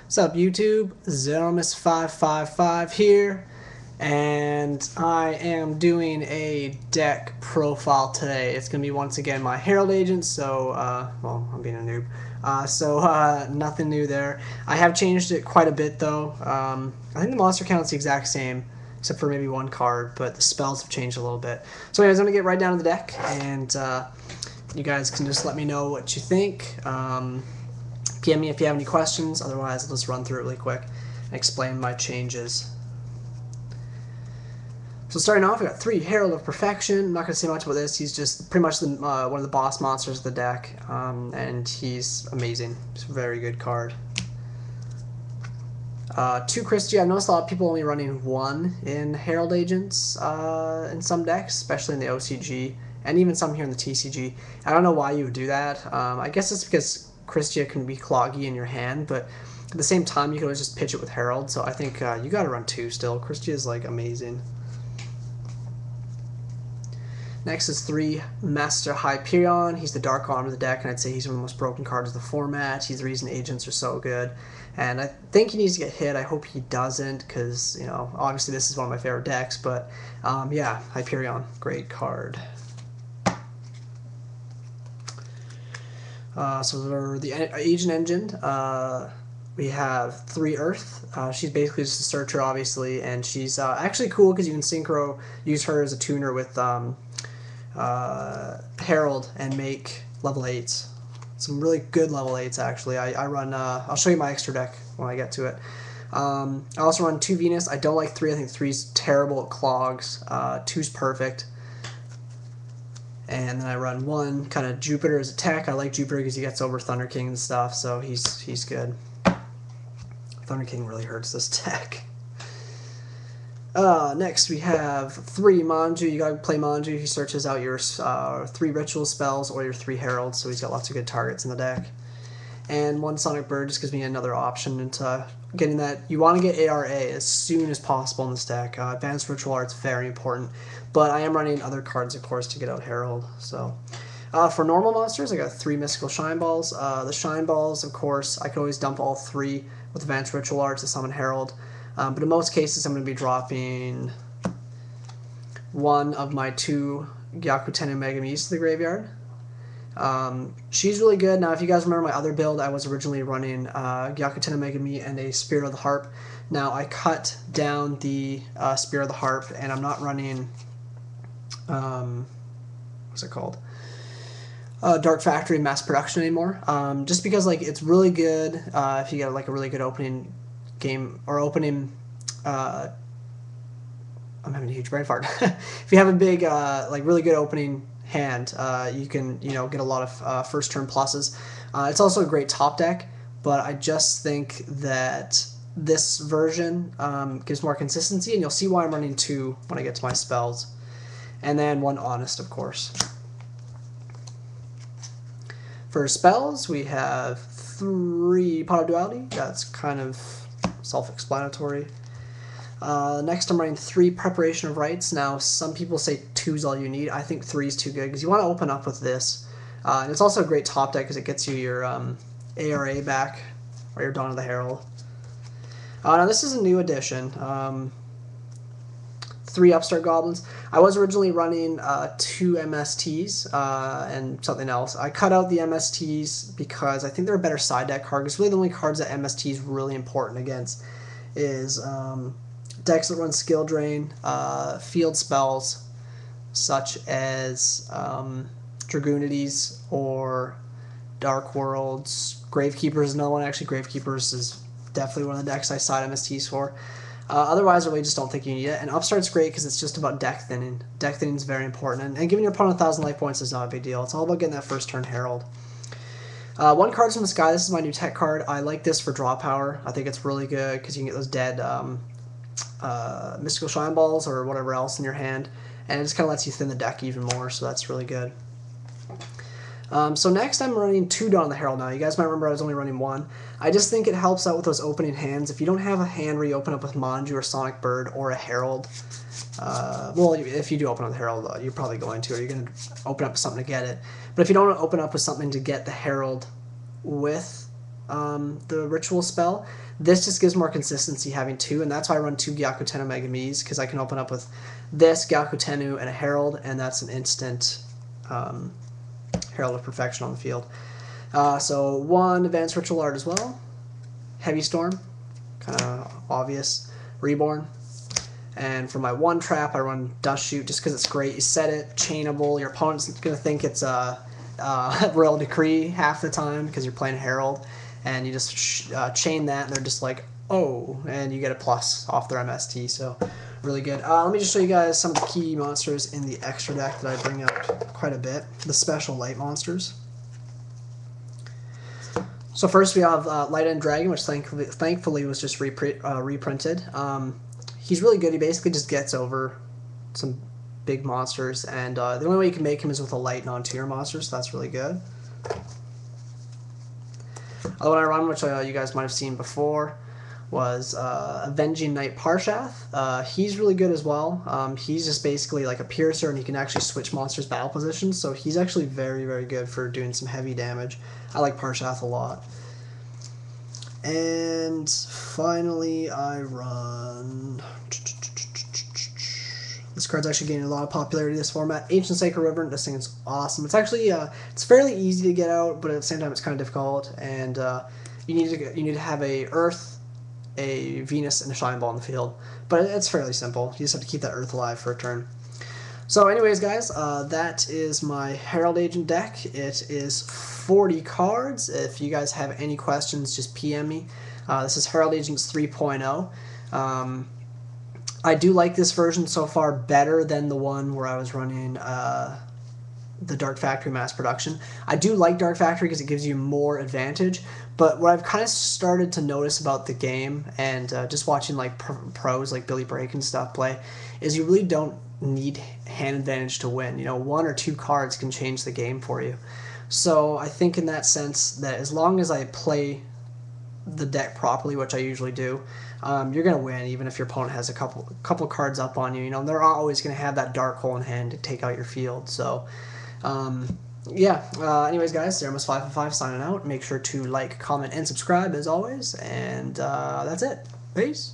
What's up, YouTube? Zeromus555 here, and I am doing a deck profile today. It's going to be once again my Herald Agent, so, well, I'm being a noob. Nothing new there. I have changed it quite a bit, though. I think the monster count's the exact same, except for maybe one card, but the spells have changed a little bit. So anyways, I'm going to get right down to the deck, and you guys can just let me know what you think. PM me if you have any questions, otherwise I'll just run through it really quick and explain my changes. So starting off, we got 3 Herald of Perfection. I'm not going to say much about this. He's just pretty much one of the boss monsters of the deck, and he's amazing. He's a very good card. 2 Kristya. I've noticed a lot of people only running 1 in Herald Agents in some decks, especially in the OCG, and even some here in the TCG. I don't know why you would do that. I guess it's because Kristya can be cloggy in your hand, but at the same time you can always just pitch it with Herald, so I think you gotta run 2 still. Kristya is like amazing. Next is 3 Master Hyperion. He's the dark arm of the deck, and I'd say he's one of the most broken cards of the format. He's the reason agents are so good, and I think he needs to get hit. I hope he doesn't, because, you know, obviously this is one of my favorite decks, but yeah, Hyperion, great card. So for the Agent Engine, we have 3 Earth. She's basically just a searcher, obviously, and she's actually cool because you can synchro, use her as a tuner with Herald and make level 8s. Some really good level 8s, actually. I run, I'll show you my extra deck when I get to it. I also run 2 Venus. I don't like 3. I think 3's terrible at clogs. 2's perfect. And then I run 1 kind of Jupiter as a tech. I like Jupiter because he gets over Thunder King and stuff, so he's good. Thunder King really hurts this deck. Next we have 3 Manju. You gotta play Manju. He searches out your 3 ritual spells or your 3 heralds, so he's got lots of good targets in the deck. And 1 Sonic Bird just gives me another option into getting that. You want to get ARA as soon as possible in this deck. Advanced Ritual Art's very important, but I am running other cards, of course, to get out Herald. So for normal monsters, I got 3 Mystical Shine Balls. The Shine Balls, of course, I can always dump all 3 with Advanced Ritual Art to summon Herald, but in most cases I'm going to be dropping 1 of my 2 Gyakutenno Megamis to the graveyard. She's really good. Now, if you guys remember my other build, I was originally running Gyakutenno Megami and a Spirit of the Harp. Now, I cut down the Spirit of the Harp, and I'm not running, what's it called? Dark Factory Mass Production anymore. Just because, like, it's really good if you get, like, a really good opening game, or opening, I'm having a huge brain fart. If you have a big, like, really good opening hand, you can, you know, get a lot of first turn pluses. It's also a great top deck, but I just think that this version gives more consistency, and you'll see why I'm running 2 when I get to my spells. And then 1 Honest, of course. For spells, we have 3 Pot of Duality. That's kind of self-explanatory. Next, I'm running 3 Preparation of Rites. Now, some people say 2's all you need. I think 3's too good because you want to open up with this. And it's also a great top deck because it gets you your ARA back, or your Dawn of the Herald. Now, this is a new addition. 3 Upstart Goblins. I was originally running 2 MSTs and something else. I cut out the MSTs because I think they're a better side deck card, because really the only cards that MST is really important against is decks that run Skill Drain, field spells such as Dragoonities or Dark Worlds. Gravekeepers is another one. Actually, Gravekeepers is definitely one of the decks I side MSTs for. Otherwise, I really just don't think you need it. And Upstart's great because it's just about deck thinning. Deck thinning is very important, and giving your opponent 1,000 life points is not a big deal. It's all about getting that first turn Herald. 1 Cards from the Sky. This is my new tech card. I like this for draw power. I think it's really good because you can get those dead Mystical Shine Balls or whatever else in your hand, and it just kind of lets you thin the deck even more, so that's really good. So next I'm running 2 Dawn of the Herald now. You guys might remember I was only running 1. I just think it helps out with those opening hands. If you don't have a hand where you open up with Manju or Sonic Bird or a Herald, well, if you do open up with Herald, you're probably going to, or you're going to open up with something to get it. But if you don't open up with something to get the Herald with the ritual spell. This just gives more consistency having 2, and that's why I run 2 Gyakutenno Megamis, because I can open up with this, Gyakutenno, and a Herald, and that's an instant Herald of Perfection on the field. So 1 Advanced Ritual Art as well. Heavy Storm, kind of obvious. Reborn. And for my 1 trap, I run Dustshoot just because it's great. You set it, chainable. Your opponent's going to think it's a Royal Decree half the time because you're playing Herald. And you just chain that, and they're just like, oh, and you get a plus off their MST, so really good. Let me just show you guys some of the key monsters in the extra deck that I bring out quite a bit, the special light monsters. So first we have Light End Dragon, which thankfully was just reprinted. He's really good. He basically just gets over some big monsters, and the only way you can make him is with a light non-tier monster, so that's really good. Other one I run, which you guys might have seen before, was Avenging Knight Parshath. He's really good as well. He's just basically like a piercer, and he can actually switch monsters' battle positions, so he's actually very, very good for doing some heavy damage. I like Parshath a lot. And finally, I run... This card's actually gaining a lot of popularity in this format. Ancient Sacred Wyvern. This thing is awesome. It's actually it's fairly easy to get out, but at the same time it's kind of difficult. And you need to have a Earth, a Venus, and a Shine Ball in the field. But it's fairly simple. You just have to keep that Earth alive for a turn. So anyways, guys, that is my Herald Agent deck. It is 40 cards. If you guys have any questions, just PM me. This is Herald Agents 3.0. I do like this version so far better than the one where I was running the Dark Factory mass production. I do like Dark Factory because it gives you more advantage, but what I've kind of started to notice about the game, and just watching like pros like Billy Brake and stuff play, is you really don't need hand advantage to win. You know, 1 or 2 cards can change the game for you. So I think in that sense that as long as I play the deck properly, which I usually do, you're going to win even if your opponent has a couple cards up on you. You know, they're always going to have that dark hole in hand to take out your field. So, yeah. Anyways, guys, Zeramus555 signing out. Make sure to like, comment, and subscribe as always. And that's it. Peace.